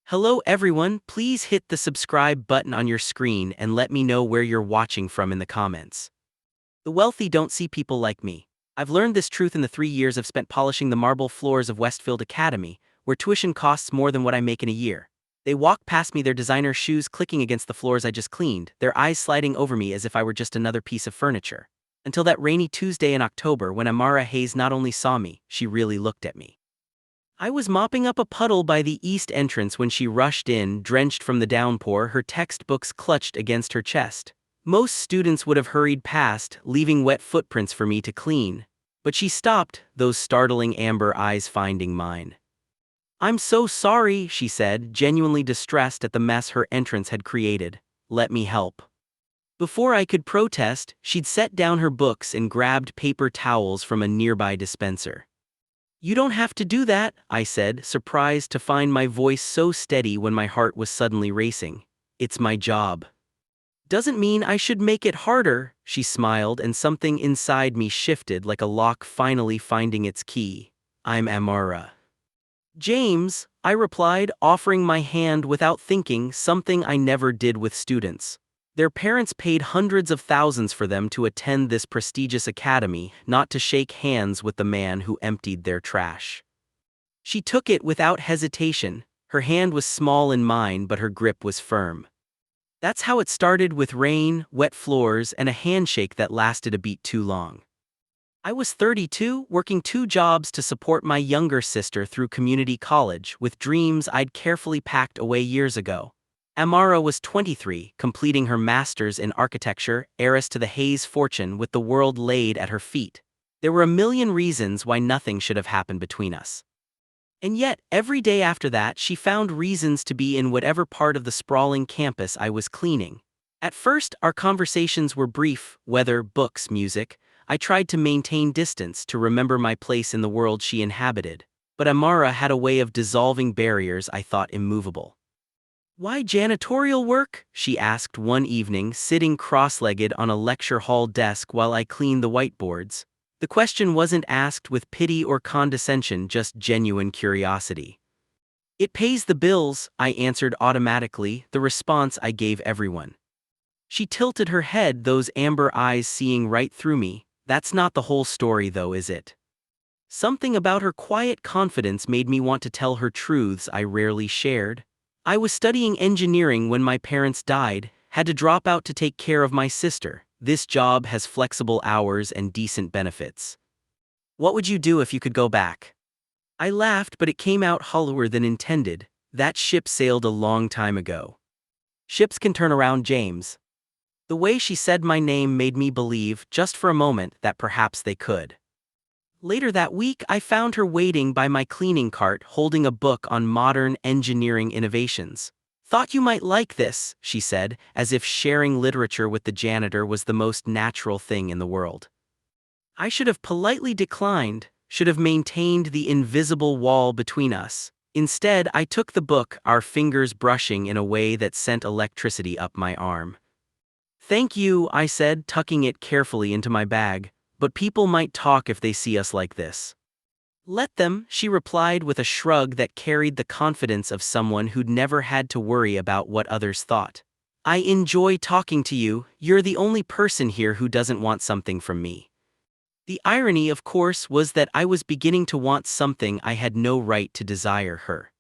Hello everyone, please hit the subscribe button on your screen and let me know where you're watching from in the comments. The wealthy don't see people like me. I've learned this truth in the 3 years I've spent polishing the marble floors of Westfield Academy, where tuition costs more than what I make in a year. They walk past me, their designer shoes clicking against the floors I just cleaned, their eyes sliding over me as if I were just another piece of furniture. Until that rainy Tuesday in October when Amara Hayes not only saw me, she really looked at me. I was mopping up a puddle by the east entrance when she rushed in, drenched from the downpour, her textbooks clutched against her chest. Most students would have hurried past, leaving wet footprints for me to clean. But she stopped, those startling amber eyes finding mine. "I'm so sorry," she said, genuinely distressed at the mess her entrance had created. "Let me help." Before I could protest, she'd set down her books and grabbed paper towels from a nearby dispenser. "You don't have to do that," I said, surprised to find my voice so steady when my heart was suddenly racing. "It's my job." "Doesn't mean I should make it harder," she smiled, and something inside me shifted like a lock finally finding its key. "I'm Amara." "James," I replied, offering my hand without thinking, something I never did with students. Their parents paid hundreds of thousands for them to attend this prestigious academy, not to shake hands with the man who emptied their trash. She took it without hesitation. Her hand was small in mine, but her grip was firm. That's how it started, with rain, wet floors, and a handshake that lasted a beat too long. I was 32, working 2 jobs to support my younger sister through community college, with dreams I'd carefully packed away years ago. Amara was 23, completing her master's in architecture, heiress to the Hayes fortune with the world laid at her feet. There were a million reasons why nothing should have happened between us. And yet, every day after that, she found reasons to be in whatever part of the sprawling campus I was cleaning. At first, our conversations were brief, weather, books, music. I tried to maintain distance, to remember my place in the world she inhabited. But Amara had a way of dissolving barriers I thought immovable. "Why janitorial work?" she asked one evening, sitting cross-legged on a lecture hall desk while I cleaned the whiteboards. The question wasn't asked with pity or condescension, just genuine curiosity. "It pays the bills," I answered automatically, the response I gave everyone. She tilted her head, those amber eyes seeing right through me. "That's not the whole story though, is it?" Something about her quiet confidence made me want to tell her truths I rarely shared. I was studying engineering when my parents died, had to drop out to take care of my sister. This job has flexible hours and decent benefits. "What would you do if you could go back?" I laughed, but it came out hollower than intended. "That ship sailed a long time ago." "Ships can turn around, James." The way she said my name made me believe, just for a moment, that perhaps they could. Later that week, I found her waiting by my cleaning cart, holding a book on modern engineering innovations. "Thought you might like this," she said, as if sharing literature with the janitor was the most natural thing in the world. I should have politely declined, should have maintained the invisible wall between us. Instead, I took the book, our fingers brushing in a way that sent electricity up my arm. "Thank you," I said, tucking it carefully into my bag. "But people might talk if they see us like this." "Let them," she replied with a shrug that carried the confidence of someone who'd never had to worry about what others thought. "I enjoy talking to you. You're the only person here who doesn't want something from me." The irony, of course, was that I was beginning to want something I had no right to desire her.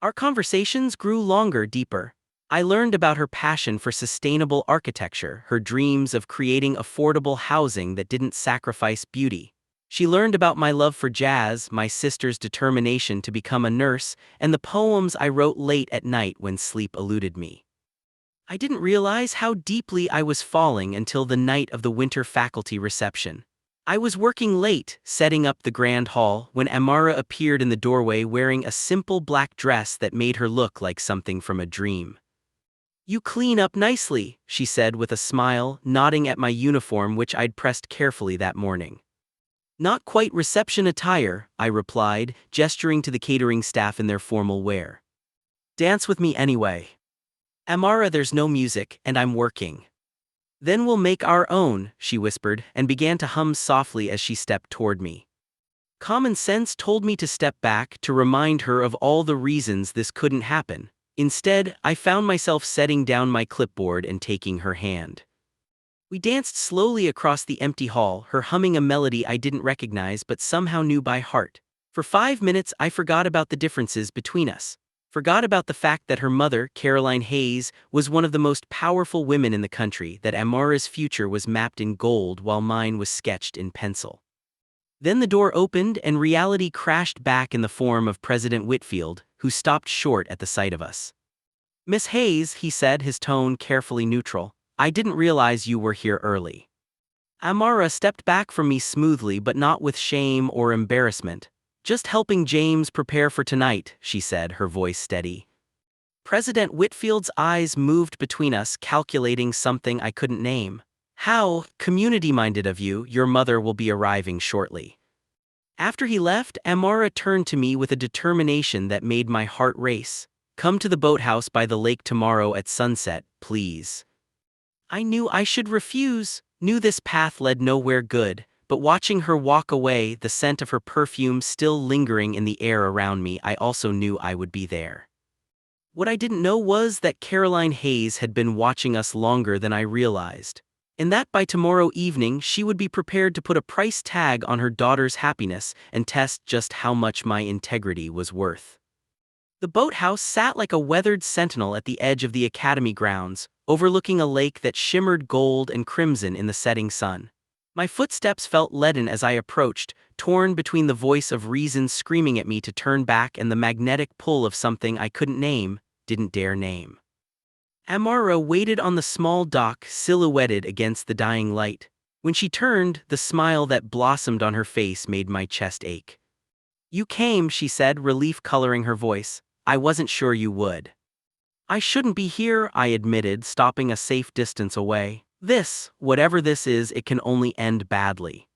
Our conversations grew longer, deeper. I learned about her passion for sustainable architecture, her dreams of creating affordable housing that didn't sacrifice beauty. She learned about my love for jazz, my sister's determination to become a nurse, and the poems I wrote late at night when sleep eluded me. I didn't realize how deeply I was falling until the night of the winter faculty reception. I was working late, setting up the grand hall, when Amara appeared in the doorway wearing a simple black dress that made her look like something from a dream. "You clean up nicely," she said with a smile, nodding at my uniform which I'd pressed carefully that morning. "Not quite reception attire," I replied, gesturing to the catering staff in their formal wear. "Dance with me anyway." "Amara, there's no music, and I'm working." "Then we'll make our own," she whispered, and began to hum softly as she stepped toward me. Common sense told me to step back to remind her of all the reasons this couldn't happen. Instead, I found myself setting down my clipboard and taking her hand. We danced slowly across the empty hall, her humming a melody I didn't recognize but somehow knew by heart. For 5 minutes, I forgot about the differences between us. Forgot about the fact that her mother, Caroline Hayes, was one of the most powerful women in the country, that Amara's future was mapped in gold while mine was sketched in pencil. Then the door opened and reality crashed back in the form of President Whitfield, who stopped short at the sight of us. "Miss Hayes," he said, his tone carefully neutral, "I didn't realize you were here early." Amara stepped back from me smoothly but not with shame or embarrassment. "Just helping James prepare for tonight," she said, her voice steady. President Whitfield's eyes moved between us, calculating something I couldn't name. "How community-minded of you, your mother will be arriving shortly." After he left, Amara turned to me with a determination that made my heart race. "Come to the boathouse by the lake tomorrow at sunset, please." I knew I should refuse, knew this path led nowhere good, but watching her walk away, the scent of her perfume still lingering in the air around me, I also knew I would be there. What I didn't know was that Caroline Hayes had been watching us longer than I realized, and that by tomorrow evening she would be prepared to put a price tag on her daughter's happiness and test just how much my integrity was worth. The boathouse sat like a weathered sentinel at the edge of the academy grounds, overlooking a lake that shimmered gold and crimson in the setting sun. My footsteps felt leaden as I approached, torn between the voice of reason screaming at me to turn back and the magnetic pull of something I couldn't name, didn't dare name. Amara waited on the small dock, silhouetted against the dying light. When she turned, the smile that blossomed on her face made my chest ache. "You came," she said, relief coloring her voice. "I wasn't sure you would." "I shouldn't be here," I admitted, stopping a safe distance away. Whatever this is, it can only end badly."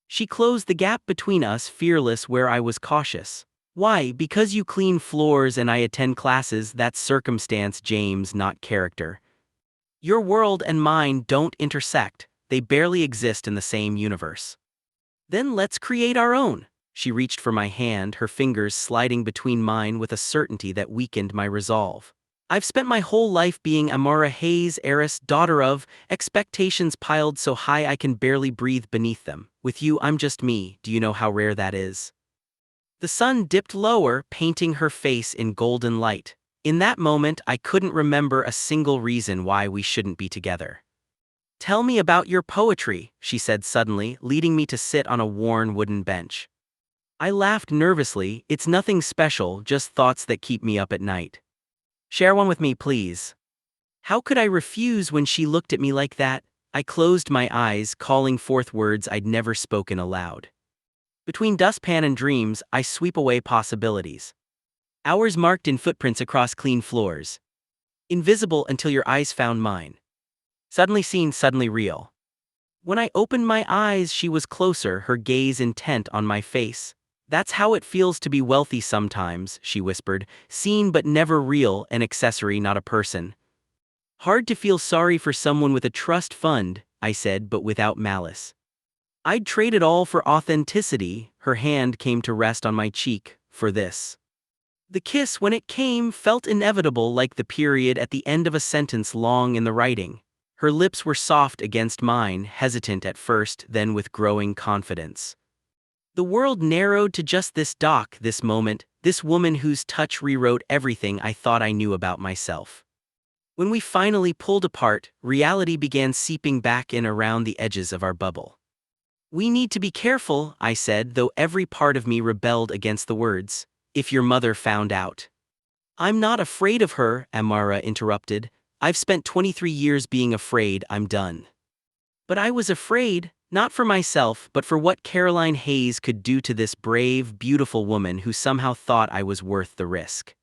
She closed the gap between us, fearless where I was cautious. "Why? Because you clean floors and I attend classes, that's circumstance, James, not character. Your world and mine don't intersect, they barely exist in the same universe." "Then let's create our own." She reached for my hand, her fingers sliding between mine with a certainty that weakened my resolve. "I've spent my whole life being Amara Hayes, heiress, daughter of, expectations piled so high I can barely breathe beneath them. With you, I'm just me. Do you know how rare that is?" The sun dipped lower, painting her face in golden light. In that moment, I couldn't remember a single reason why we shouldn't be together. "Tell me about your poetry," she said suddenly, leading me to sit on a worn wooden bench. I laughed nervously. "It's nothing special, just thoughts that keep me up at night." "Share one with me, please." How could I refuse when she looked at me like that? I closed my eyes, calling forth words I'd never spoken aloud. Between dustpan and dreams, I sweep away possibilities. Hours marked in footprints across clean floors. Invisible until your eyes found mine. Suddenly seen, suddenly real. When I opened my eyes, she was closer, her gaze intent on my face. "That's how it feels to be wealthy sometimes," she whispered. "Seen but never real, an accessory, not a person." "Hard to feel sorry for someone with a trust fund," I said, but without malice. "I'd trade it all for authenticity." Her hand came to rest on my cheek. "For this." The kiss, when it came, felt inevitable, like the period at the end of a sentence long in the writing. Her lips were soft against mine, hesitant at first, then with growing confidence. The world narrowed to just this dock, this moment, this woman whose touch rewrote everything I thought I knew about myself. When we finally pulled apart, reality began seeping back in around the edges of our bubble. "We need to be careful," I said, though every part of me rebelled against the words. "If your mother found out." "I'm not afraid of her," Amara interrupted. "I've spent 23 years being afraid. I'm done." But I was afraid, not for myself, but for what Caroline Hayes could do to this brave, beautiful woman who somehow thought I was worth the risk.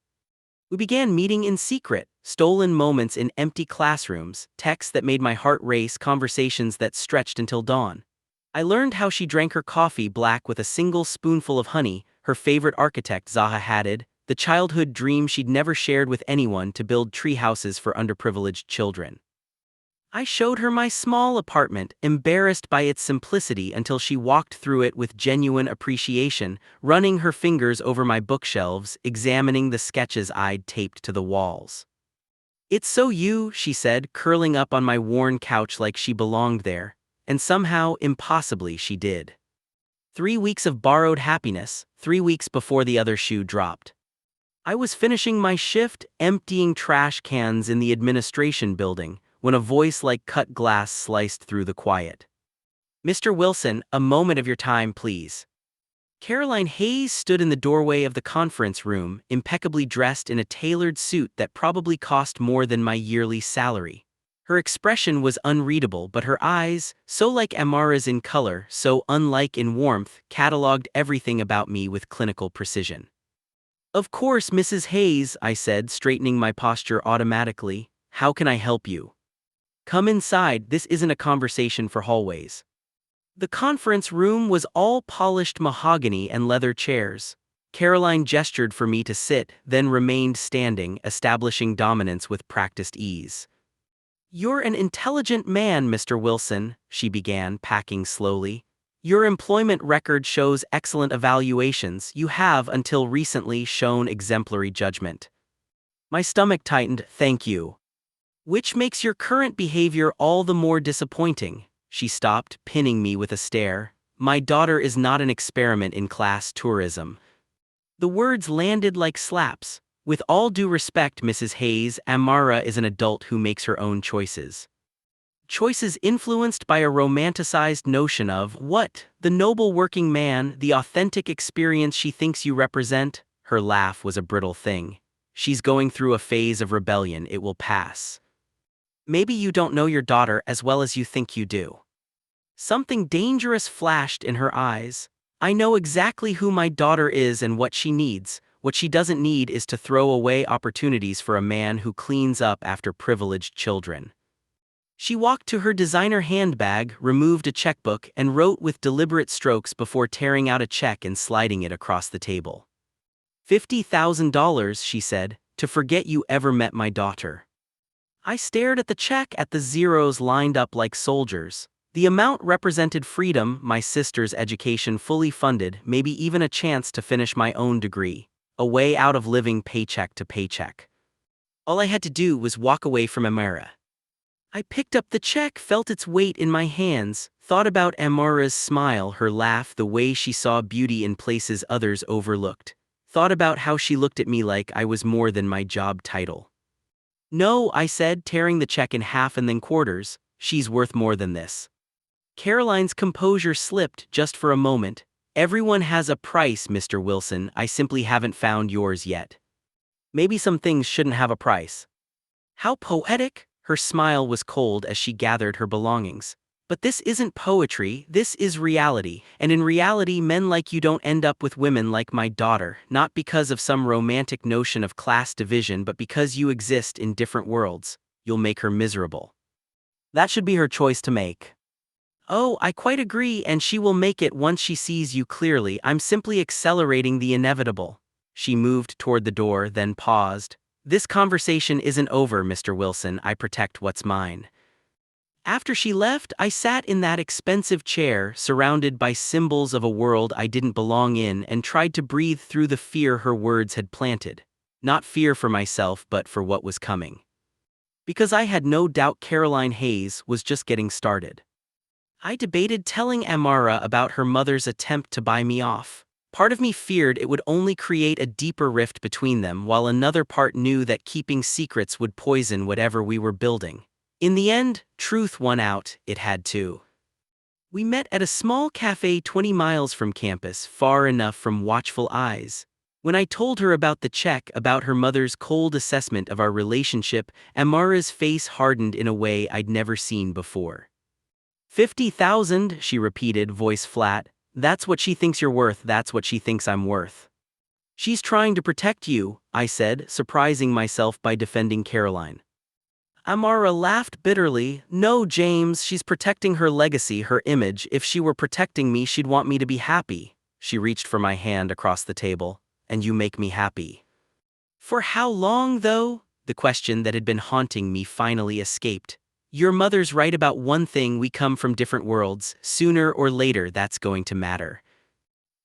We began meeting in secret, stolen moments in empty classrooms, texts that made my heart race, conversations that stretched until dawn. I learned how she drank her coffee black with a single spoonful of honey, her favorite architect Zaha Hadid, the childhood dream she'd never shared with anyone, to build tree houses for underprivileged children. I showed her my small apartment, embarrassed by its simplicity until she walked through it with genuine appreciation, running her fingers over my bookshelves, examining the sketches I'd taped to the walls. "It's so you," she said, curling up on my worn couch like she belonged there, and somehow, impossibly, she did. 3 weeks of borrowed happiness, 3 weeks before the other shoe dropped. I was finishing my shift, emptying trash cans in the administration building, when a voice like cut glass sliced through the quiet. "Mr. Wilson, a moment of your time, please." Caroline Hayes stood in the doorway of the conference room, impeccably dressed in a tailored suit that probably cost more than my yearly salary. Her expression was unreadable, but her eyes, so like Amara's in color, so unlike in warmth, cataloged everything about me with clinical precision. "Of course, Mrs. Hayes," I said, straightening my posture automatically. "How can I help you?" "Come inside, this isn't a conversation for hallways." The conference room was all polished mahogany and leather chairs. Caroline gestured for me to sit, then remained standing, establishing dominance with practiced ease. "You're an intelligent man, Mr. Wilson," she began, packing slowly. "Your employment record shows excellent evaluations. You have, until recently, shown exemplary judgment." My stomach tightened. "Thank you. Which makes your current behavior all the more disappointing." She stopped, pinning me with a stare. "My daughter is not an experiment in class tourism." The words landed like slaps. "With all due respect, Mrs. Hayes, Amara is an adult who makes her own choices. Choices influenced by a romanticized notion of what? The noble working man, the authentic experience she thinks you represent." Her laugh was a brittle thing. "She's going through a phase of rebellion. It will pass. Maybe you don't know your daughter as well as you think you do." Something dangerous flashed in her eyes. "I know exactly who my daughter is and what she needs. What she doesn't need is to throw away opportunities for a man who cleans up after privileged children." She walked to her designer handbag, removed a checkbook, and wrote with deliberate strokes before tearing out a check and sliding it across the table. $50,000, she said, "to forget you ever met my daughter." I stared at the check, at the zeros lined up like soldiers. The amount represented freedom, my sister's education fully funded, maybe even a chance to finish my own degree, a way out of living paycheck to paycheck. All I had to do was walk away from Amara. I picked up the check, felt its weight in my hands, thought about Amara's smile, her laugh, the way she saw beauty in places others overlooked. Thought about how she looked at me like I was more than my job title. "No," I said, tearing the check in half and then quarters, "she's worth more than this." Caroline's composure slipped just for a moment. "Everyone has a price, Mr. Wilson. I simply haven't found yours yet." "Maybe some things shouldn't have a price." "How poetic!" Her smile was cold as she gathered her belongings. "But this isn't poetry, this is reality, and in reality men like you don't end up with women like my daughter, not because of some romantic notion of class division but because you exist in different worlds. You'll make her miserable. That should be her choice to make." "Oh, I quite agree, and she will make it once she sees you clearly. I'm simply accelerating the inevitable." She moved toward the door, then paused. "This conversation isn't over, Mr. Wilson. I protect what's mine." After she left, I sat in that expensive chair, surrounded by symbols of a world I didn't belong in, and tried to breathe through the fear her words had planted. Not fear for myself, but for what was coming. Because I had no doubt Caroline Hayes was just getting started. I debated telling Amara about her mother's attempt to buy me off. Part of me feared it would only create a deeper rift between them, while another part knew that keeping secrets would poison whatever we were building. In the end, truth won out. It had to. We met at a small cafe 20 miles from campus, far enough from watchful eyes. When I told her about the check, about her mother's cold assessment of our relationship, Amara's face hardened in a way I'd never seen before. 50,000, she repeated, voice flat. "That's what she thinks you're worth, that's what she thinks I'm worth." "She's trying to protect you," I said, surprising myself by defending Caroline. Amara laughed bitterly. "No, James, she's protecting her legacy, her image. If she were protecting me, she'd want me to be happy." She reached for my hand across the table. "And you make me happy." "For how long, though?" The question that had been haunting me finally escaped. Your mother's right about one thing: we come from different worlds. Sooner or later, that's going to matter.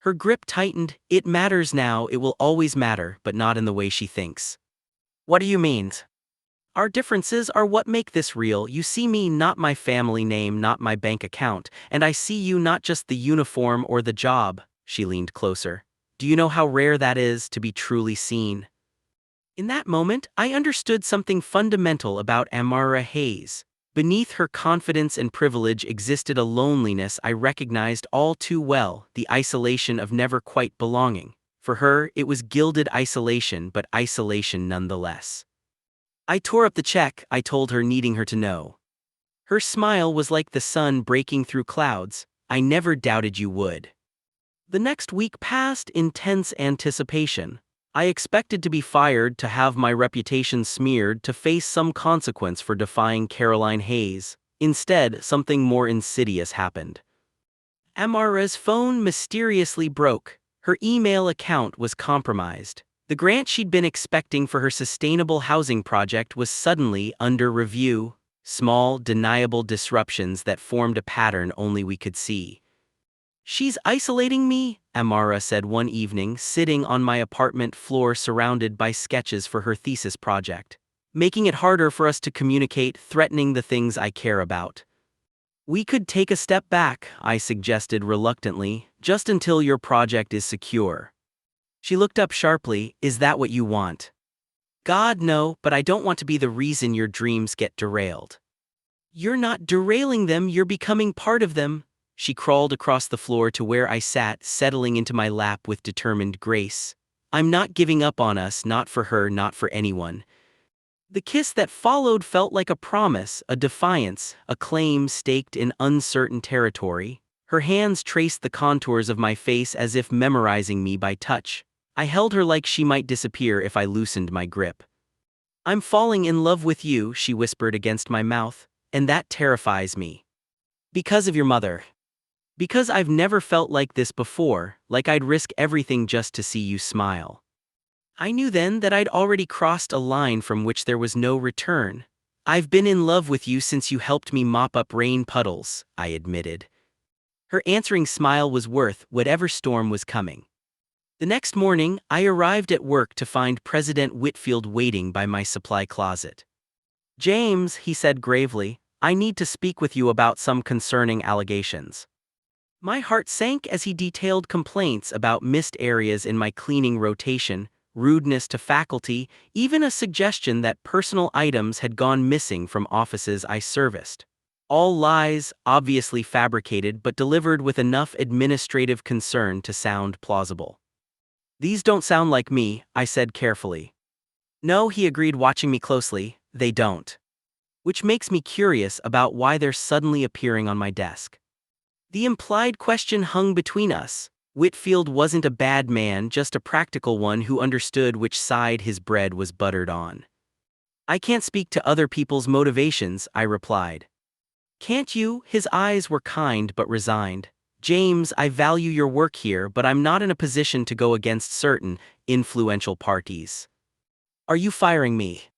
Her grip tightened. It matters now, it will always matter, but not in the way she thinks. What do you mean? Our differences are what make this real. You see me, not my family name, not my bank account, and I see you, not just the uniform or the job. She leaned closer. Do you know how rare that is, to be truly seen? In that moment, I understood something fundamental about Amara Hayes. Beneath her confidence and privilege existed a loneliness I recognized all too well: the isolation of never quite belonging. For her, it was gilded isolation, but isolation nonetheless. I tore up the check, I told her, needing her to know. Her smile was like the sun breaking through clouds. I never doubted you would. The next week passed in tense anticipation. I expected to be fired, to have my reputation smeared, to face some consequence for defying Caroline Hayes. Instead, something more insidious happened. Amara's phone mysteriously broke. Her email account was compromised. The grant she'd been expecting for her sustainable housing project was suddenly under review. Small, deniable disruptions that formed a pattern only we could see. She's isolating me, Amara said one evening, sitting on my apartment floor surrounded by sketches for her thesis project. Making it harder for us to communicate, threatening the things I care about. We could take a step back, I suggested reluctantly, just until your project is secure. She looked up sharply. Is that what you want? God, no, but I don't want to be the reason your dreams get derailed. You're not derailing them, you're becoming part of them. She crawled across the floor to where I sat, settling into my lap with determined grace. I'm not giving up on us, not for her, not for anyone. The kiss that followed felt like a promise, a defiance, a claim staked in uncertain territory. Her hands traced the contours of my face as if memorizing me by touch. I held her like she might disappear if I loosened my grip. I'm falling in love with you, she whispered against my mouth, and that terrifies me. Because of your mother. Because I've never felt like this before, like I'd risk everything just to see you smile. I knew then that I'd already crossed a line from which there was no return. I've been in love with you since you helped me mop up rain puddles, I admitted. Her answering smile was worth whatever storm was coming. The next morning, I arrived at work to find President Whitfield waiting by my supply closet. James, he said gravely, I need to speak with you about some concerning allegations. My heart sank as he detailed complaints about missed areas in my cleaning rotation, rudeness to faculty, even a suggestion that personal items had gone missing from offices I serviced. All lies, obviously fabricated but delivered with enough administrative concern to sound plausible. These don't sound like me, I said carefully. No, he agreed, watching me closely, they don't. Which makes me curious about why they're suddenly appearing on my desk. The implied question hung between us. Whitfield wasn't a bad man, just a practical one who understood which side his bread was buttered on. I can't speak to other people's motivations, I replied. Can't you? His eyes were kind but resigned. James, I value your work here, but I'm not in a position to go against certain, influential parties. Are you firing me?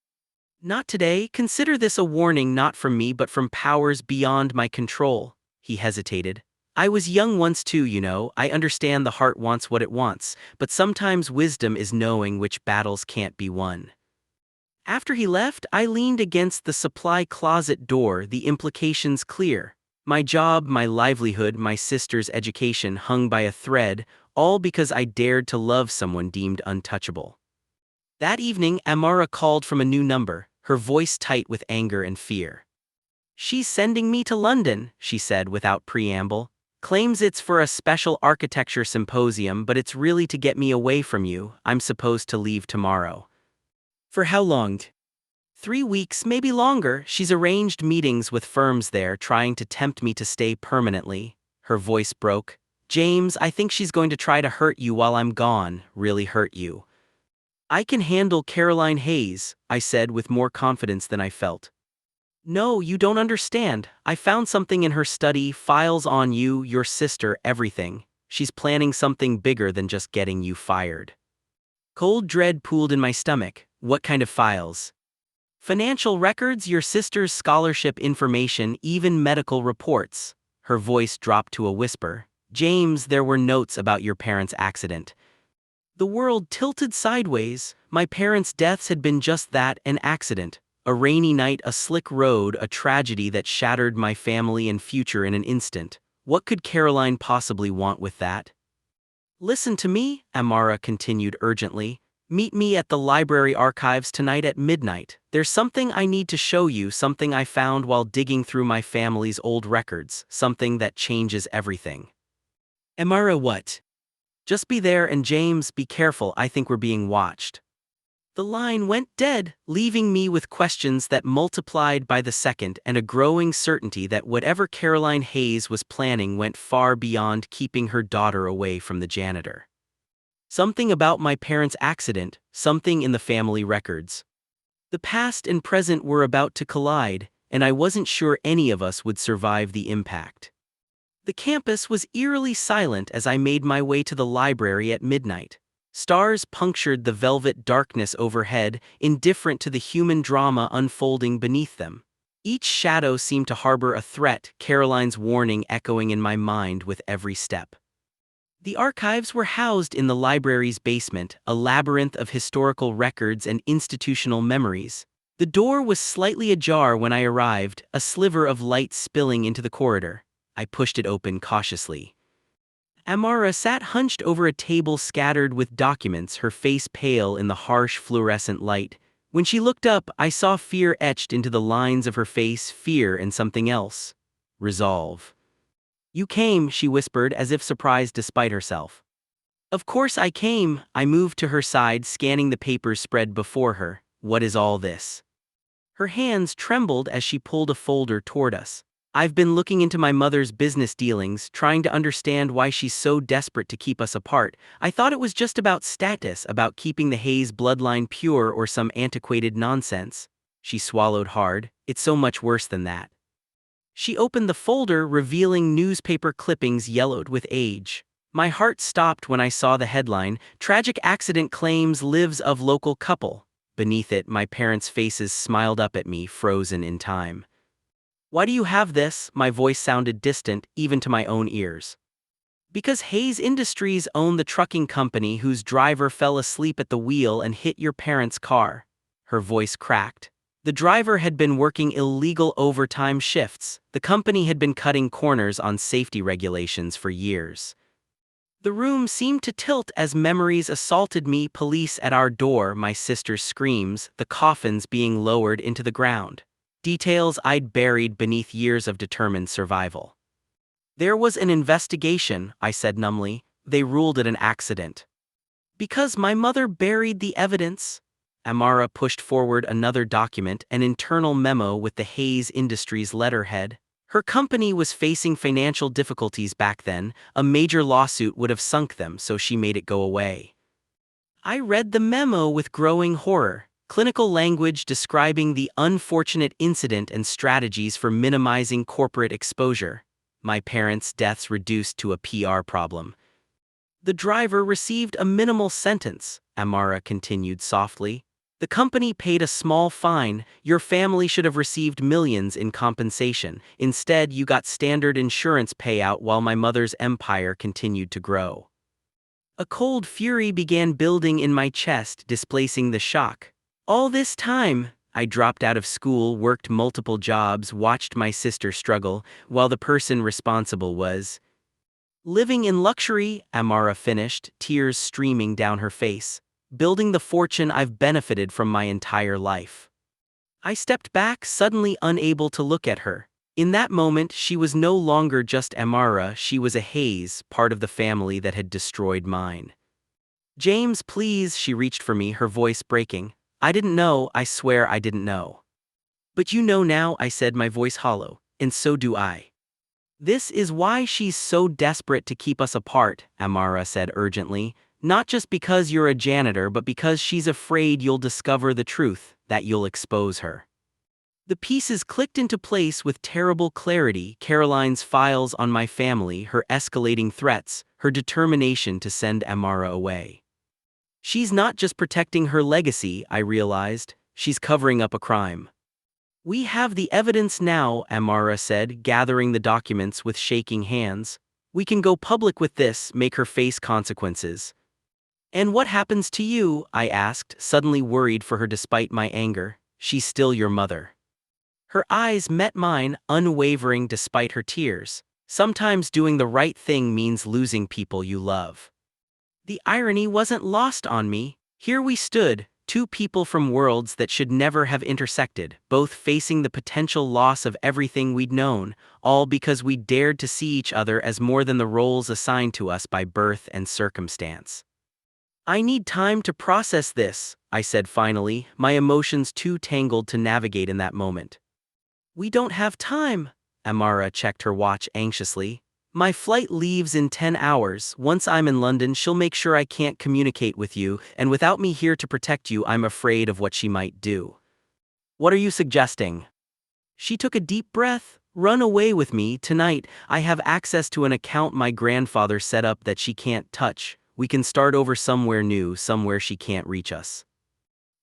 Not today. Consider this a warning, not from me but from powers beyond my control. He hesitated. I was young once too, you know. I understand the heart wants what it wants, but sometimes wisdom is knowing which battles can't be won. After he left, I leaned against the supply closet door, the implications clear. My job, my livelihood, my sister's education hung by a thread, all because I dared to love someone deemed untouchable. That evening, Amara called from a new number, her voice tight with anger and fear. She's sending me to London, she said without preamble. Claims it's for a special architecture symposium, but it's really to get me away from you. I'm supposed to leave tomorrow. For how long? 3 weeks, maybe longer. She's arranged meetings with firms there, trying to tempt me to stay permanently. Her voice broke. James, I think she's going to try to hurt you while I'm gone, really hurt you. I can handle Caroline Hayes, I said with more confidence than I felt. No, you don't understand. I found something in her study, files on you, your sister, everything. She's planning something bigger than just getting you fired. Cold dread pooled in my stomach. What kind of files? Financial records, your sister's scholarship information, even medical reports. Her voice dropped to a whisper. James, there were notes about your parents' accident. The world tilted sideways. My parents' deaths had been just that, an accident. A rainy night, a slick road, a tragedy that shattered my family and future in an instant. What could Caroline possibly want with that? Listen to me, Amara continued urgently. Meet me at the library archives tonight at midnight. There's something I need to show you, something I found while digging through my family's old records, something that changes everything. Amara, what? Just be there, and James, be careful, I think we're being watched. The line went dead, leaving me with questions that multiplied by the second and a growing certainty that whatever Caroline Hayes was planning went far beyond keeping her daughter away from the janitor. Something about my parents' accident, something in the family records. The past and present were about to collide, and I wasn't sure any of us would survive the impact. The campus was eerily silent as I made my way to the library at midnight. Stars punctured the velvet darkness overhead, indifferent to the human drama unfolding beneath them. Each shadow seemed to harbor a threat, Caroline's warning echoing in my mind with every step. The archives were housed in the library's basement, a labyrinth of historical records and institutional memories. The door was slightly ajar when I arrived, a sliver of light spilling into the corridor. I pushed it open cautiously. Amara sat hunched over a table scattered with documents, her face pale in the harsh fluorescent light. When she looked up, I saw fear etched into the lines of her face, fear and something else. Resolve. You came, she whispered, as if surprised despite herself. Of course I came. I moved to her side, scanning the papers spread before her. What is all this? Her hands trembled as she pulled a folder toward us. I've been looking into my mother's business dealings, trying to understand why she's so desperate to keep us apart. I thought it was just about status, about keeping the Hayes bloodline pure or some antiquated nonsense. She swallowed hard. It's so much worse than that. She opened the folder, revealing newspaper clippings yellowed with age. My heart stopped when I saw the headline, Tragic Accident Claims Lives of Local Couple. Beneath it, my parents' faces smiled up at me, frozen in time. Why do you have this? My voice sounded distant, even to my own ears. Because Hayes Industries own the trucking company whose driver fell asleep at the wheel and hit your parents' car. Her voice cracked. The driver had been working illegal overtime shifts. The company had been cutting corners on safety regulations for years. The room seemed to tilt as memories assaulted me, police at our door, my sister's screams, the coffins being lowered into the ground. Details I'd buried beneath years of determined survival. There was an investigation, I said numbly. They ruled it an accident. Because my mother buried the evidence? Amara pushed forward another document, an internal memo with the Hayes Industries letterhead. Her company was facing financial difficulties back then. A major lawsuit would have sunk them, so she made it go away. I read the memo with growing horror. Clinical language describing the unfortunate incident and strategies for minimizing corporate exposure. My parents' deaths reduced to a PR problem. The driver received a minimal sentence, Amara continued softly. The company paid a small fine. Your family should have received millions in compensation. Instead, you got standard insurance payout while my mother's empire continued to grow. A cold fury began building in my chest, displacing the shock. All this time, I dropped out of school, worked multiple jobs, watched my sister struggle, while the person responsible was living in luxury, Amara finished, tears streaming down her face, building the fortune I've benefited from my entire life. I stepped back, suddenly unable to look at her. In that moment, she was no longer just Amara, she was a Hayes, part of the family that had destroyed mine. James, please, she reached for me, her voice breaking. I didn't know, I swear I didn't know. But you know now, I said, my voice hollow, and so do I. This is why she's so desperate to keep us apart, Amara said urgently, not just because you're a janitor but because she's afraid you'll discover the truth, that you'll expose her. The pieces clicked into place with terrible clarity, Caroline's files on my family, her escalating threats, her determination to send Amara away. She's not just protecting her legacy, I realized. she's covering up a crime. We have the evidence now, Amara said, gathering the documents with shaking hands. We can go public with this, make her face consequences. And what happens to you? I asked, suddenly worried for her despite my anger. She's still your mother. Her eyes met mine, unwavering despite her tears. Sometimes doing the right thing means losing people you love. The irony wasn't lost on me. Here we stood, two people from worlds that should never have intersected, both facing the potential loss of everything we'd known, all because we dared to see each other as more than the roles assigned to us by birth and circumstance. I need time to process this, I said finally, my emotions too tangled to navigate in that moment. We don't have time, Amara checked her watch anxiously. My flight leaves in 10 hours. Once I'm in London, she'll make sure I can't communicate with you, and without me here to protect you, I'm afraid of what she might do. What are you suggesting? She took a deep breath. Run away with me tonight. I have access to an account my grandfather set up that she can't touch. We can start over somewhere new, somewhere she can't reach us.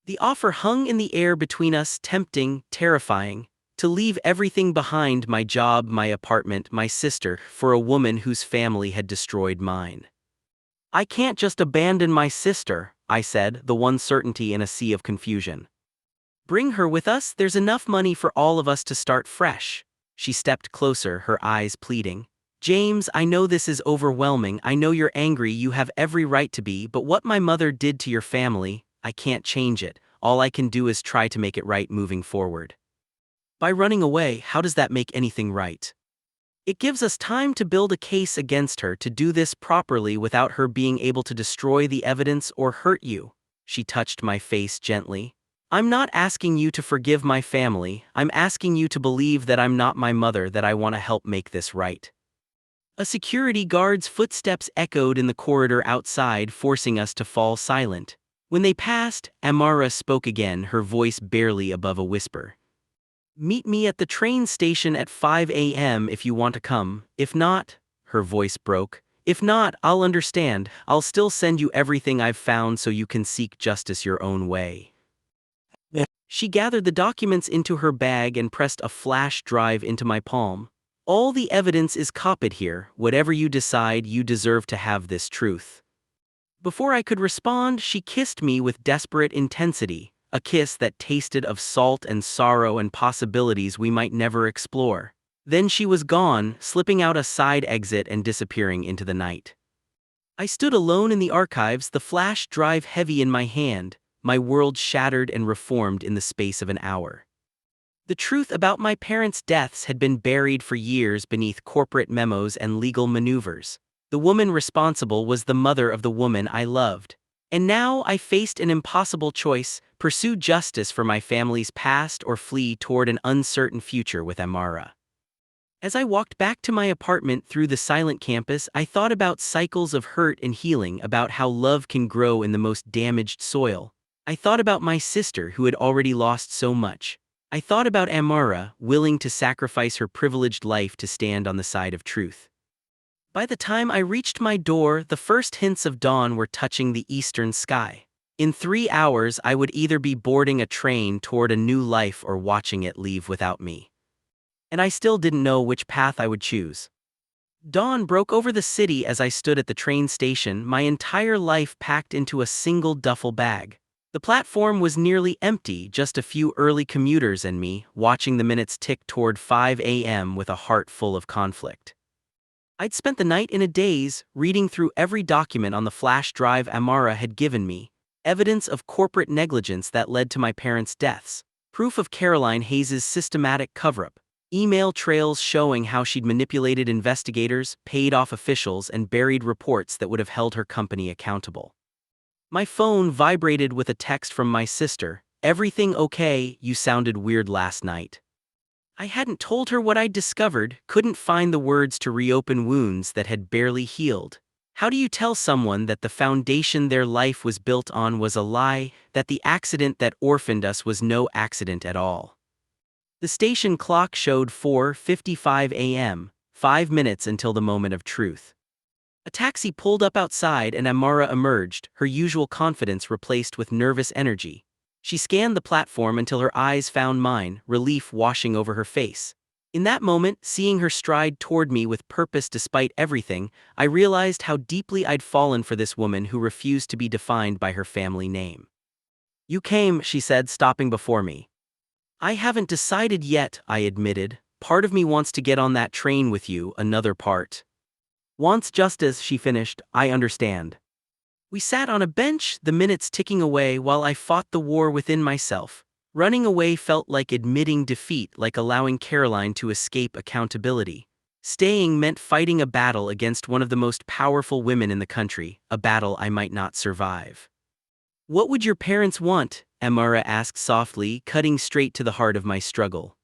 The offer hung in the air between us, tempting, terrifying. To leave everything behind, my job, my apartment, my sister, for a woman whose family had destroyed mine. I can't just abandon my sister, I said, the one certainty in a sea of confusion. Bring her with us, there's enough money for all of us to start fresh. She stepped closer, her eyes pleading. James, I know this is overwhelming, I know you're angry, you have every right to be, but what my mother did to your family, I can't change it. All I can do is try to make it right moving forward. By running away, how does that make anything right? It gives us time to build a case against her, to do this properly without her being able to destroy the evidence or hurt you. She touched my face gently. I'm not asking you to forgive my family, I'm asking you to believe that I'm not my mother, that I want to help make this right. A security guard's footsteps echoed in the corridor outside, forcing us to fall silent. When they passed, Amara spoke again, her voice barely above a whisper. Meet me at the train station at 5 a.m. if you want to come. If not, her voice broke. If not, I'll understand. I'll still send you everything I've found so you can seek justice your own way. She gathered the documents into her bag and pressed a flash drive into my palm. All the evidence is copied here. Whatever you decide, you deserve to have this truth. Before I could respond, she kissed me with desperate intensity. A kiss that tasted of salt and sorrow and possibilities we might never explore. Then she was gone, slipping out a side exit and disappearing into the night. I stood alone in the archives, the flash drive heavy in my hand, my world shattered and reformed in the space of an hour. The truth about my parents' deaths had been buried for years beneath corporate memos and legal maneuvers. The woman responsible was the mother of the woman I loved. And now I faced an impossible choice: pursue justice for my family's past or flee toward an uncertain future with Amara. As I walked back to my apartment through the silent campus, I thought about cycles of hurt and healing, about how love can grow in the most damaged soil. I thought about my sister who had already lost so much. I thought about Amara, willing to sacrifice her privileged life to stand on the side of truth. By the time I reached my door, the first hints of dawn were touching the eastern sky. In 3 hours, I would either be boarding a train toward a new life or watching it leave without me. And I still didn't know which path I would choose. Dawn broke over the city as I stood at the train station, my entire life packed into a single duffel bag. The platform was nearly empty, just a few early commuters and me, watching the minutes tick toward 5 a.m. with a heart full of conflict. I'd spent the night in a daze, reading through every document on the flash drive Amara had given me. Evidence of corporate negligence that led to my parents' deaths. Proof of Caroline Hayes' systematic cover-up. Email trails showing how she'd manipulated investigators, paid off officials, and buried reports that would have held her company accountable. My phone vibrated with a text from my sister. Everything okay? You sounded weird last night. I hadn't told her what I'd discovered, couldn't find the words to reopen wounds that had barely healed. How do you tell someone that the foundation their life was built on was a lie, that the accident that orphaned us was no accident at all? The station clock showed 4:55 a.m., 5 minutes until the moment of truth. A taxi pulled up outside and Amara emerged, her usual confidence replaced with nervous energy. She scanned the platform until her eyes found mine, relief washing over her face. In that moment, seeing her stride toward me with purpose despite everything, I realized how deeply I'd fallen for this woman who refused to be defined by her family name. "You came," she said, stopping before me. "I haven't decided yet," I admitted. "Part of me wants to get on that train with you, another part wants justice," she finished. "I understand." We sat on a bench, the minutes ticking away while I fought the war within myself. Running away felt like admitting defeat, like allowing Caroline to escape accountability. Staying meant fighting a battle against one of the most powerful women in the country, a battle I might not survive. "What would your parents want?" Amara asked softly, cutting straight to the heart of my struggle.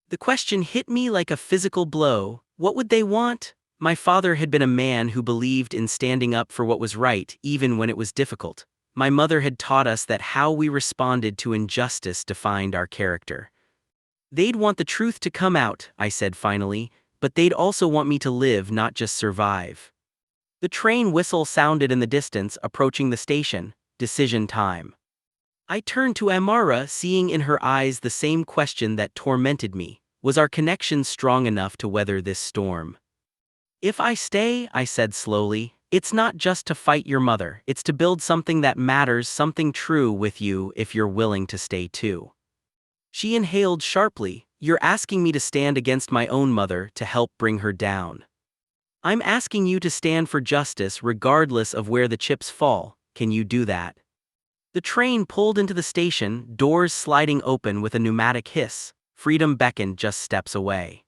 The question hit me like a physical blow. What would they want? My father had been a man who believed in standing up for what was right, even when it was difficult. My mother had taught us that how we responded to injustice defined our character. "They'd want the truth to come out," I said finally, "but they'd also want me to live, not just survive." The train whistle sounded in the distance, approaching the station. Decision time. I turned to Amara, seeing in her eyes the same question that tormented me. Was our connection strong enough to weather this storm? "If I stay," I said slowly, "it's not just to fight your mother, it's to build something that matters, something true with you if you're willing to stay too." She inhaled sharply. "You're asking me to stand against my own mother, to help bring her down. I'm asking you to stand for justice regardless of where the chips fall. Can you do that?" The train pulled into the station, doors sliding open with a pneumatic hiss. Freedom beckoned just steps away.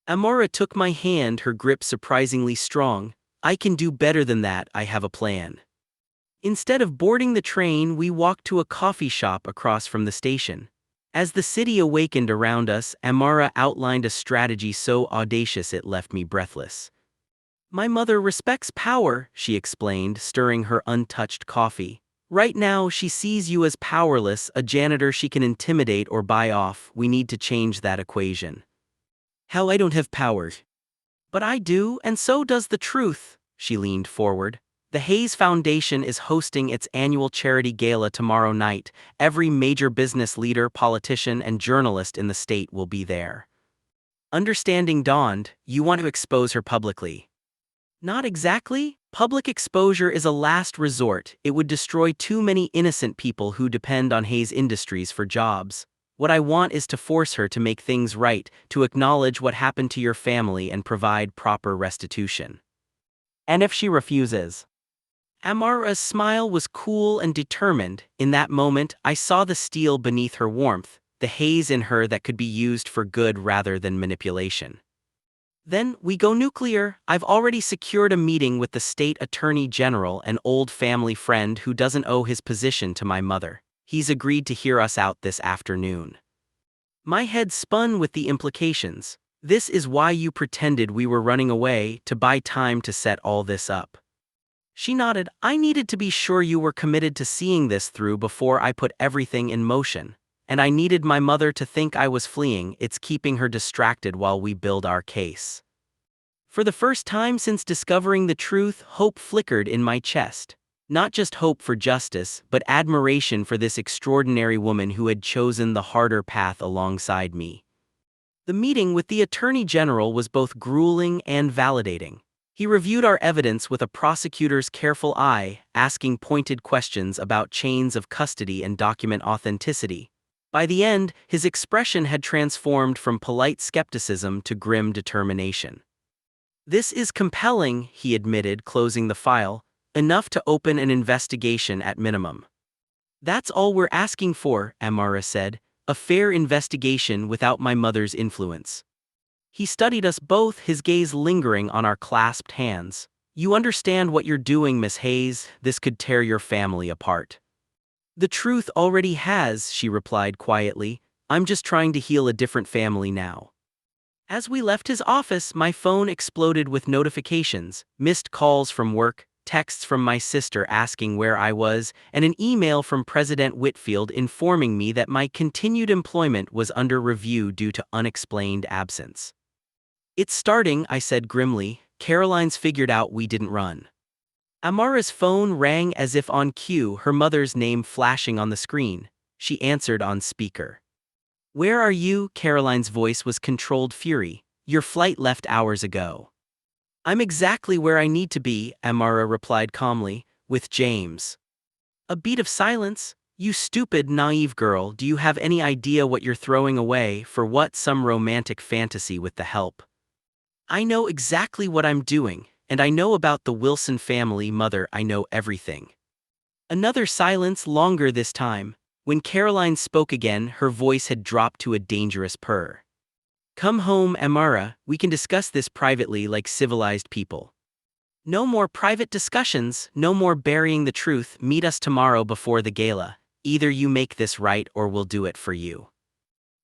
Amora took my hand, her grip surprisingly strong. "I can do better than that, I have a plan." Instead of boarding the train, we walked to a coffee shop across from the station. As the city awakened around us, Amara outlined a strategy so audacious it left me breathless. "My mother respects power," she explained, stirring her untouched coffee. "Right now, she sees you as powerless, a janitor she can intimidate or buy off. We need to change that equation." "Hell, I don't have power." "But I do, and so does the truth." She leaned forward. "The Hayes Foundation is hosting its annual charity gala tomorrow night. Every major business leader, politician, and journalist in the state will be there." Understanding dawned. "You want to expose her publicly?" "Not exactly. Public exposure is a last resort. It would destroy too many innocent people who depend on Hayes Industries for jobs. What I want is to force her to make things right, to acknowledge what happened to your family and provide proper restitution." "And if she refuses?" Amara's smile was cool and determined. In that moment, I saw the steel beneath her warmth, the Hayes in her that could be used for good rather than manipulation. "Then we go nuclear. I've already secured a meeting with the state attorney general, an old family friend who doesn't owe his position to my mother. He's agreed to hear us out this afternoon." My head spun with the implications. "This is why you pretended we were running away, to buy time to set all this up." She nodded. "I needed to be sure you were committed to seeing this through before I put everything in motion. And I needed my mother to think I was fleeing. It's keeping her distracted while we build our case." For the first time since discovering the truth, hope flickered in my chest. Not just hope for justice, but admiration for this extraordinary woman who had chosen the harder path alongside me. The meeting with the Attorney General was both grueling and validating. He reviewed our evidence with a prosecutor's careful eye, asking pointed questions about chains of custody and document authenticity. By the end, his expression had transformed from polite skepticism to grim determination. "This is compelling," he admitted, closing the file, "enough to open an investigation at minimum." "That's all we're asking for," Amara said, "a fair investigation without my mother's influence." He studied us both, his gaze lingering on our clasped hands. "You understand what you're doing, Miss Hayes. This could tear your family apart." "The truth already has," she replied quietly. "I'm just trying to heal a different family now." As we left his office, my phone exploded with notifications, missed calls from work, texts from my sister asking where I was, and an email from President Whitfield informing me that my continued employment was under review due to unexplained absence. "It's starting," I said grimly. "Caroline's figured out we didn't run." Amara's phone rang as if on cue, her mother's name flashing on the screen. she answered on speaker. Where are you? Caroline's voice was controlled fury. Your flight left hours ago. I'm exactly where I need to be, Amara replied calmly, with James. A beat of silence. You stupid, naive girl, do you have any idea what you're throwing away? For what? Some romantic fantasy with the help? I know exactly what I'm doing, and I know about the Wilson family. Mother, I know everything. Another silence, longer this time. When Caroline spoke again, her voice had dropped to a dangerous purr. Come home, Amara, we can discuss this privately like civilized people. No more private discussions, no more burying the truth. Meet us tomorrow before the gala. Either you make this right or we'll do it for you.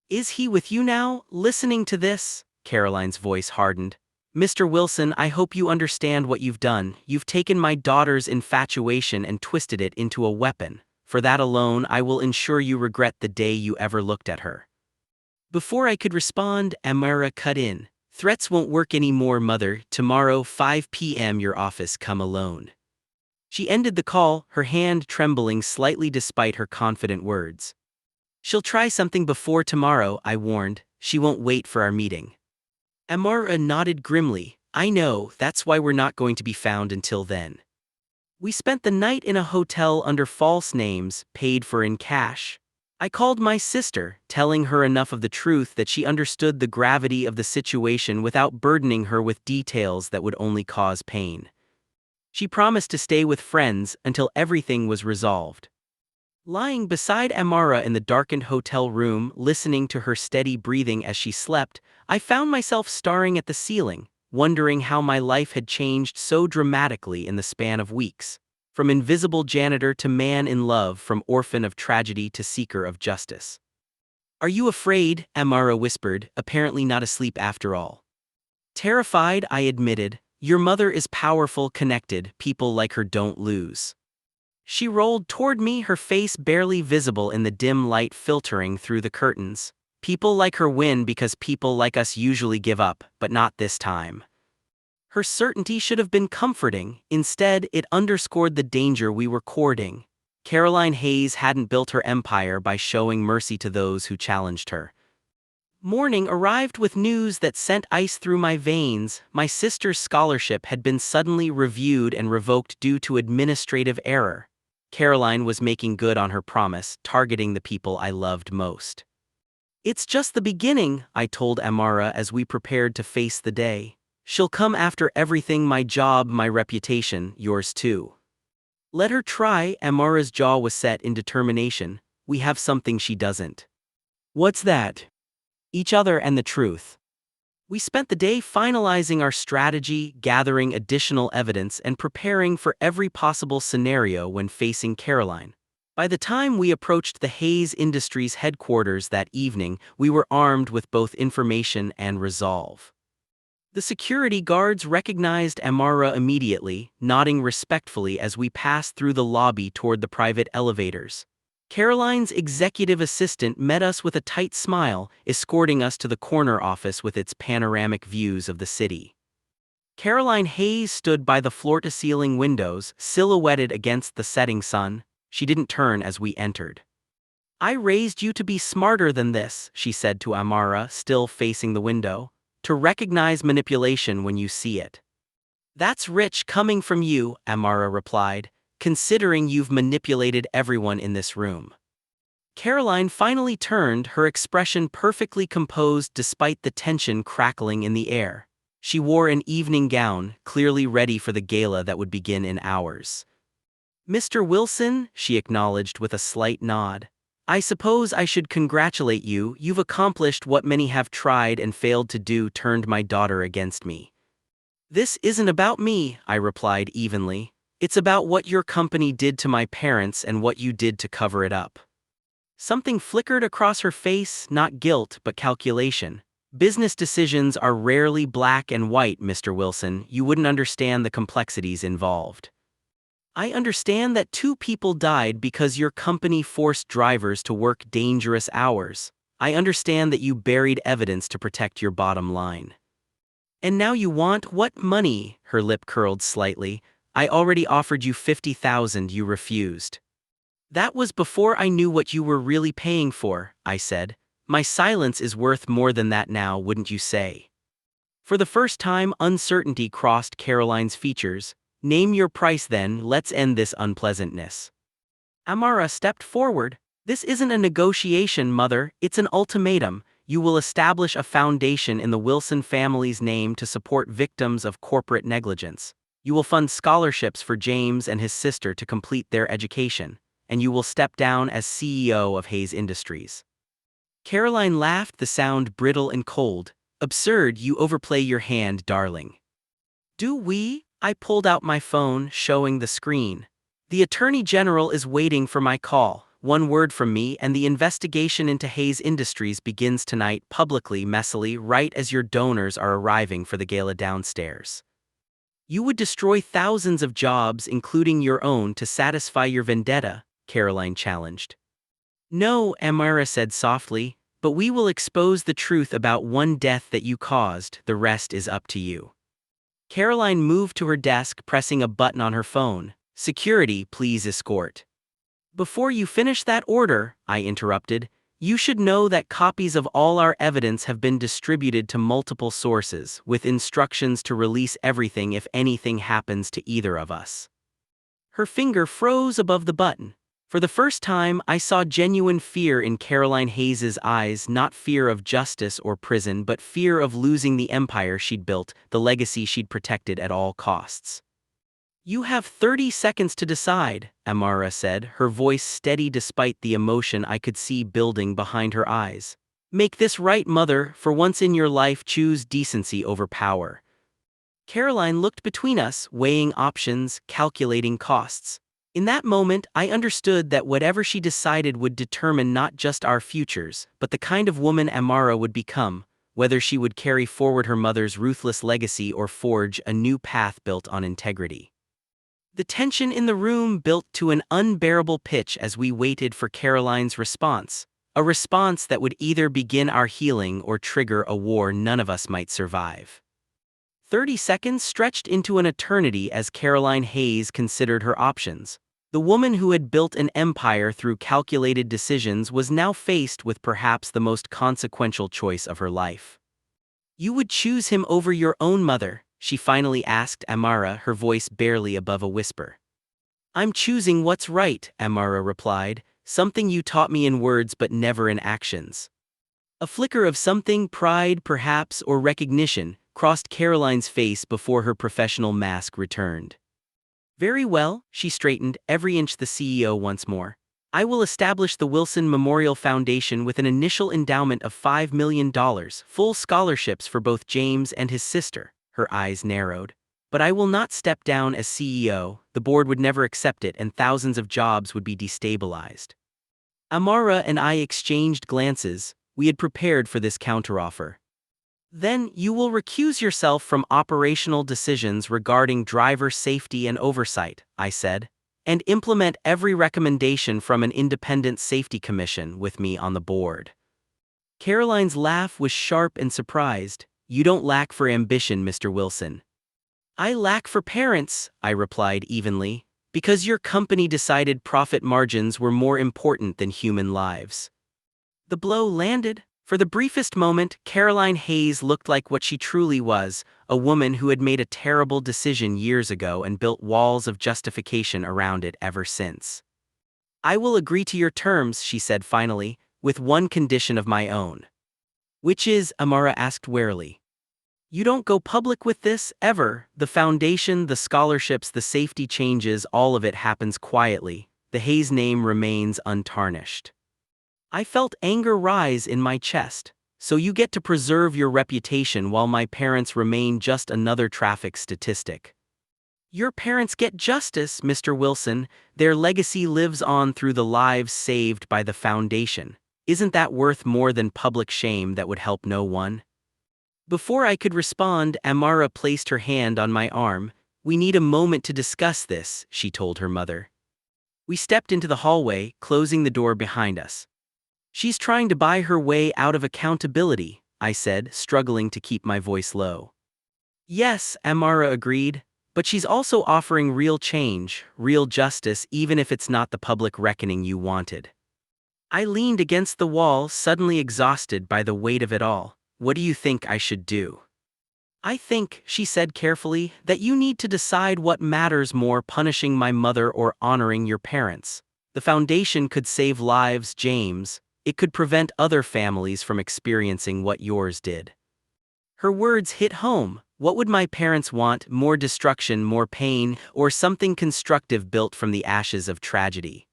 Is he with you now, listening to this? Caroline's voice hardened. Mr. Wilson, I hope you understand what you've done. You've taken my daughter's infatuation and twisted it into a weapon. For that alone, I will ensure you regret the day you ever looked at her. Before I could respond, Amara cut in. Threats won't work anymore, Mother. Tomorrow, 5 p.m. your office, come alone. She ended the call, her hand trembling slightly despite her confident words. She'll try something before tomorrow, I warned. She won't wait for our meeting. Amara nodded grimly. I know, that's why we're not going to be found until then. We spent the night in a hotel under false names, paid for in cash. I called my sister, telling her enough of the truth that she understood the gravity of the situation without burdening her with details that would only cause pain. She promised to stay with friends until everything was resolved. Lying beside Amara in the darkened hotel room, listening to her steady breathing as she slept, I found myself staring at the ceiling, wondering how my life had changed so dramatically in the span of weeks. From invisible janitor to man in love, from orphan of tragedy to seeker of justice. Are you afraid? Amara whispered, apparently not asleep after all. Terrified, I admitted. Your mother is powerful, connected, people like her don't lose. She rolled toward me, her face barely visible in the dim light filtering through the curtains. People like her win because people like us usually give up, but not this time. Her certainty should have been comforting. Instead, it underscored the danger we were courting. Caroline Hayes hadn't built her empire by showing mercy to those who challenged her. Morning arrived with news that sent ice through my veins. My sister's scholarship had been suddenly reviewed and revoked due to administrative error. Caroline was making good on her promise, targeting the people I loved most. It's just the beginning, I told Amara as we prepared to face the day. She'll come after everything, my job, my reputation, yours too. Let her try. Amara's jaw was set in determination. We have something she doesn't. What's that? Each other and the truth. We spent the day finalizing our strategy, gathering additional evidence, and preparing for every possible scenario when facing Caroline. By the time we approached the Hayes Industries headquarters that evening, we were armed with both information and resolve. The security guards recognized Amara immediately, nodding respectfully as we passed through the lobby toward the private elevators. Caroline's executive assistant met us with a tight smile, escorting us to the corner office with its panoramic views of the city. Caroline Hayes stood by the floor-to-ceiling windows, silhouetted against the setting sun. She didn't turn as we entered. I raised you to be smarter than this, she said to Amara, still facing the window. To recognize manipulation when you see it. That's rich coming from you, Amara replied, considering you've manipulated everyone in this room. Caroline finally turned, her expression perfectly composed despite the tension crackling in the air. She wore an evening gown, clearly ready for the gala that would begin in hours. Mr. Wilson, she acknowledged with a slight nod. I suppose I should congratulate you. You've accomplished what many have tried and failed to do, turned my daughter against me. This isn't about me, I replied evenly. It's about what your company did to my parents and what you did to cover it up. Something flickered across her face, not guilt but calculation. Business decisions are rarely black and white, Mr. Wilson. You wouldn't understand the complexities involved. I understand that 2 people died because your company forced drivers to work dangerous hours. I understand that you buried evidence to protect your bottom line. And now you want what? Money? Her lip curled slightly. I already offered you $50,000, you refused. That was before I knew what you were really paying for, I said. My silence is worth more than that now, wouldn't you say? For the first time, uncertainty crossed Caroline's features. Name your price then, let's end this unpleasantness. Amara stepped forward. This isn't a negotiation, Mother, it's an ultimatum. You will establish a foundation in the Wilson family's name to support victims of corporate negligence. You will fund scholarships for James and his sister to complete their education, and you will step down as CEO of Hayes Industries. Caroline laughed, the sound brittle and cold. Absurd, you overplay your hand, darling. Do we? I pulled out my phone, showing the screen. The Attorney General is waiting for my call. One word from me and the investigation into Hayes Industries begins tonight, publicly, messily, right as your donors are arriving for the gala downstairs. You would destroy thousands of jobs, including your own, to satisfy your vendetta, Caroline challenged. No, Amara said softly, but we will expose the truth about one death that you caused, the rest is up to you. Caroline moved to her desk, pressing a button on her phone. Security, please escort. Before you finish that order, I interrupted, you should know that copies of all our evidence have been distributed to multiple sources, with instructions to release everything if anything happens to either of us. Her finger froze above the button. For the first time, I saw genuine fear in Caroline Hayes's eyes, not fear of justice or prison, but fear of losing the empire she'd built, the legacy she'd protected at all costs. You have 30 seconds to decide, Amara said, her voice steady despite the emotion I could see building behind her eyes. Make this right, Mother, for once in your life choose decency over power. Caroline looked between us, weighing options, calculating costs. In that moment, I understood that whatever she decided would determine not just our futures, but the kind of woman Amara would become, whether she would carry forward her mother's ruthless legacy or forge a new path built on integrity. The tension in the room built to an unbearable pitch as we waited for Caroline's response, a response that would either begin our healing or trigger a war none of us might survive. 30 seconds stretched into an eternity as Caroline Hayes considered her options. The woman who had built an empire through calculated decisions was now faced with perhaps the most consequential choice of her life. You would choose him over your own mother, she finally asked Amara, her voice barely above a whisper. I'm choosing what's right, Amara replied, something you taught me in words but never in actions. A flicker of something, pride perhaps, or recognition, crossed Caroline's face before her professional mask returned. Very well, she straightened, every inch the CEO once more. I will establish the Wilson Memorial Foundation with an initial endowment of $5 million, full scholarships for both James and his sister. Her eyes narrowed. But I will not step down as CEO, the board would never accept it and thousands of jobs would be destabilized. Amara and I exchanged glances. We had prepared for this counteroffer. Then you will recuse yourself from operational decisions regarding driver safety and oversight, I said, and implement every recommendation from an independent safety commission with me on the board. Caroline's laugh was sharp and surprised. You don't lack for ambition, Mr. Wilson. I lack for parents, I replied evenly, because your company decided profit margins were more important than human lives. The blow landed. For the briefest moment, Caroline Hayes looked like what she truly was, a woman who had made a terrible decision years ago and built walls of justification around it ever since. I will agree to your terms, she said finally, with one condition of my own. Which is, Amara asked warily. You don't go public with this, ever. The foundation, the scholarships, the safety changes, all of it happens quietly. The Hayes name remains untarnished. I felt anger rise in my chest. So you get to preserve your reputation while my parents remain just another traffic statistic. Your parents get justice, Mr. Wilson. Their legacy lives on through the lives saved by the foundation. Isn't that worth more than public shame that would help no one? Before I could respond, Amara placed her hand on my arm. We need a moment to discuss this, she told her mother. We stepped into the hallway, closing the door behind us. She's trying to buy her way out of accountability, I said, struggling to keep my voice low. Yes, Amara agreed, But she's also offering real change, real justice, even if it's not the public reckoning you wanted. I leaned against the wall, suddenly exhausted by the weight of it all. What do you think I should do? I think, she said carefully, that you need to decide what matters more, punishing my mother or honoring your parents. The foundation could save lives, James. It could prevent other families from experiencing what yours did. Her words hit home. What would my parents want? More destruction, more pain, or something constructive built from the ashes of tragedy?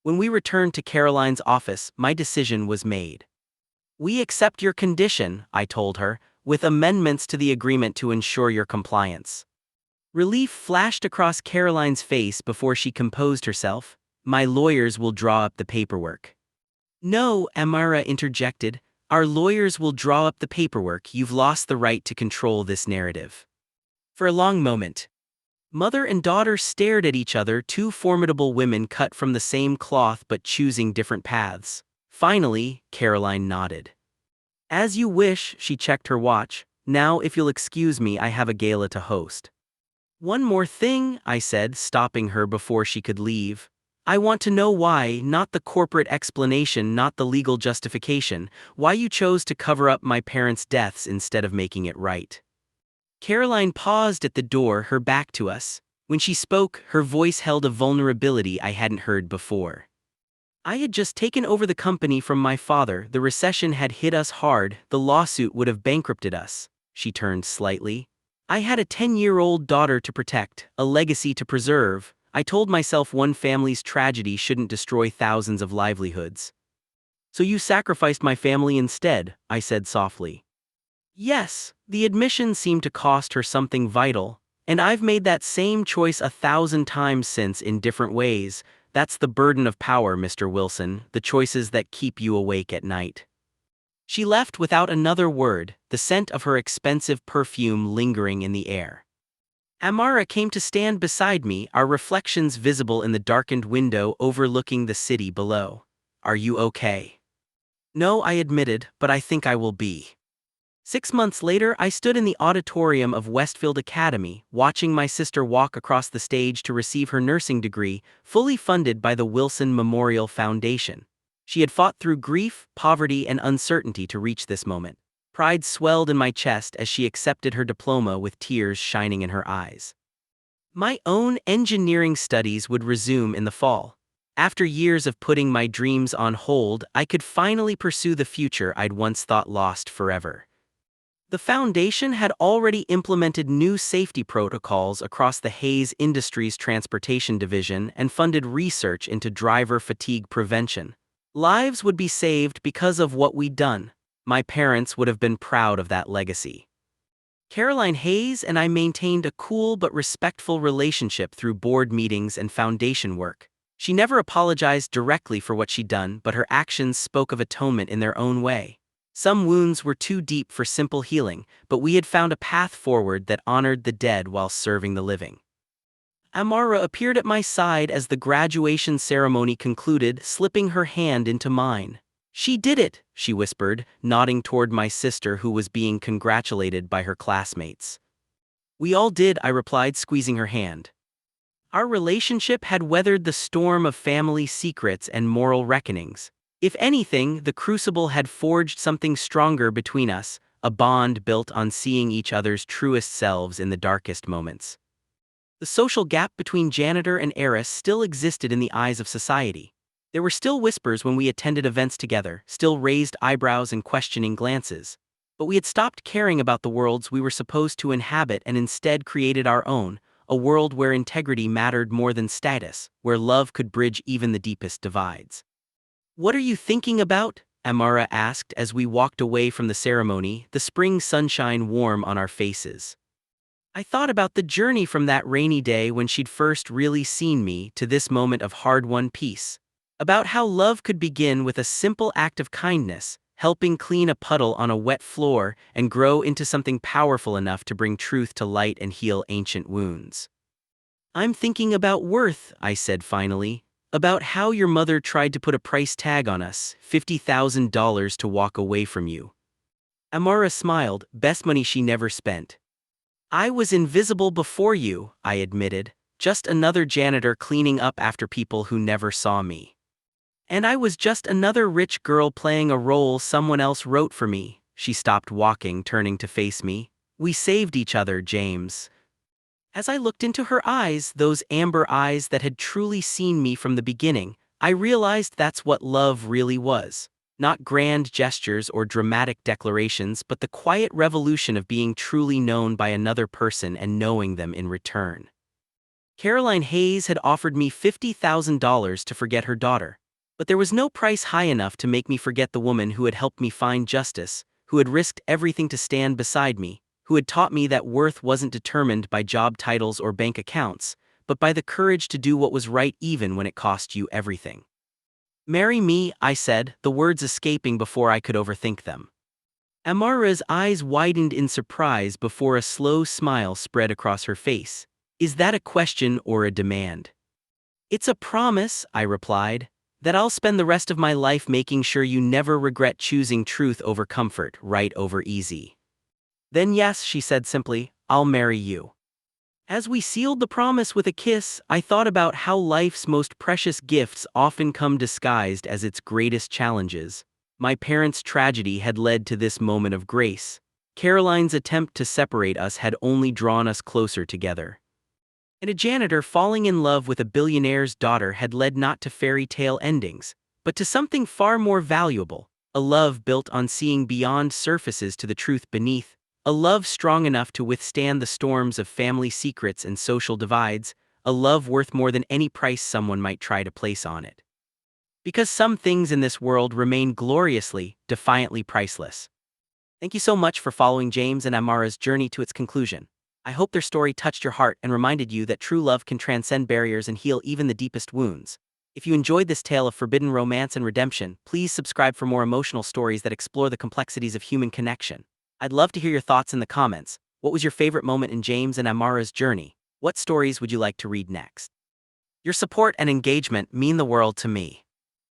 When we returned to Caroline's office, my decision was made. We accept your condition, I told her, with amendments to the agreement to ensure your compliance. Relief flashed across Caroline's face before she composed herself. My lawyers will draw up the paperwork. No, Amara interjected. Our lawyers will draw up the paperwork. You've lost the right to control this narrative. For a long moment, mother and daughter stared at each other, two formidable women cut from the same cloth but choosing different paths. Finally, Caroline nodded. As you wish, she checked her watch. Now, if you'll excuse me, I have a gala to host. One more thing, I said, stopping her before she could leave. I want to know why, not the corporate explanation, not the legal justification, why you chose to cover up my parents' deaths instead of making it right. Caroline paused at the door, her back to us. When she spoke, her voice held a vulnerability I hadn't heard before. I had just taken over the company from my father. The recession had hit us hard. The lawsuit would have bankrupted us. She turned slightly. I had a 10-year-old daughter to protect, a legacy to preserve. I told myself one family's tragedy shouldn't destroy thousands of livelihoods. So you sacrificed my family instead, I said softly. Yes, the admission seemed to cost her something vital, and I've made that same choice 1,000 times since in different ways. That's the burden of power, Mr. Wilson, the choices that keep you awake at night. She left without another word, the scent of her expensive perfume lingering in the air. Amara came to stand beside me, our reflections visible in the darkened window overlooking the city below. Are you okay? No, I admitted, but I think I will be. 6 months later, I stood in the auditorium of Westfield Academy, watching my sister walk across the stage to receive her nursing degree, fully funded by the Wilson Memorial Foundation. She had fought through grief, poverty, and uncertainty to reach this moment. Pride swelled in my chest as she accepted her diploma with tears shining in her eyes. My own engineering studies would resume in the fall. After years of putting my dreams on hold, I could finally pursue the future I'd once thought lost forever. The foundation had already implemented new safety protocols across the Hayes Industries Transportation Division and funded research into driver fatigue prevention. Lives would be saved because of what we'd done. My parents would have been proud of that legacy. Caroline Hayes and I maintained a cool but respectful relationship through board meetings and foundation work. She never apologized directly for what she'd done, but her actions spoke of atonement in their own way. Some wounds were too deep for simple healing, but we had found a path forward that honored the dead while serving the living. Amara appeared at my side as the graduation ceremony concluded, slipping her hand into mine. She did it, she whispered, nodding toward my sister who was being congratulated by her classmates. We all did, I replied, squeezing her hand. Our relationship had weathered the storm of family secrets and moral reckonings. If anything, the crucible had forged something stronger between us, a bond built on seeing each other's truest selves in the darkest moments. The social gap between janitor and heiress still existed in the eyes of society. There were still whispers when we attended events together, still raised eyebrows and questioning glances. But we had stopped caring about the worlds we were supposed to inhabit and instead created our own, a world where integrity mattered more than status, where love could bridge even the deepest divides. What are you thinking about? Amara asked as we walked away from the ceremony, the spring sunshine warm on our faces. I thought about the journey from that rainy day when she'd first really seen me to this moment of hard-won peace. About how love could begin with a simple act of kindness, helping clean a puddle on a wet floor, and grow into something powerful enough to bring truth to light and heal ancient wounds. I'm thinking about worth, I said finally. About how your mother tried to put a price tag on us, $50,000 to walk away from you. Amara smiled, best money she never spent. I was invisible before you, I admitted, just another janitor cleaning up after people who never saw me. And I was just another rich girl playing a role someone else wrote for me. She stopped walking, turning to face me. We saved each other, James. As I looked into her eyes, those amber eyes that had truly seen me from the beginning, I realized that's what love really was. Not grand gestures or dramatic declarations, but the quiet revolution of being truly known by another person and knowing them in return. Caroline Hayes had offered me $50,000 to forget her daughter. But there was no price high enough to make me forget the woman who had helped me find justice, who had risked everything to stand beside me, who had taught me that worth wasn't determined by job titles or bank accounts, but by the courage to do what was right even when it cost you everything. "Marry me," I said, the words escaping before I could overthink them. Amara's eyes widened in surprise before a slow smile spread across her face. "Is that a question or a demand?" "It's a promise," I replied, "that I'll spend the rest of my life making sure you never regret choosing truth over comfort, right over easy." "Then yes," she said simply, "I'll marry you." As we sealed the promise with a kiss, I thought about how life's most precious gifts often come disguised as its greatest challenges. My parents' tragedy had led to this moment of grace. Caroline's attempt to separate us had only drawn us closer together. And a janitor falling in love with a billionaire's daughter had led not to fairy tale endings, but to something far more valuable, a love built on seeing beyond surfaces to the truth beneath, a love strong enough to withstand the storms of family secrets and social divides, a love worth more than any price someone might try to place on it. Because some things in this world remain gloriously, defiantly priceless. Thank you so much for following James and Amara's journey to its conclusion. I hope their story touched your heart and reminded you that true love can transcend barriers and heal even the deepest wounds. If you enjoyed this tale of forbidden romance and redemption, please subscribe for more emotional stories that explore the complexities of human connection. I'd love to hear your thoughts in the comments. What was your favorite moment in James and Amara's journey? What stories would you like to read next? Your support and engagement mean the world to me.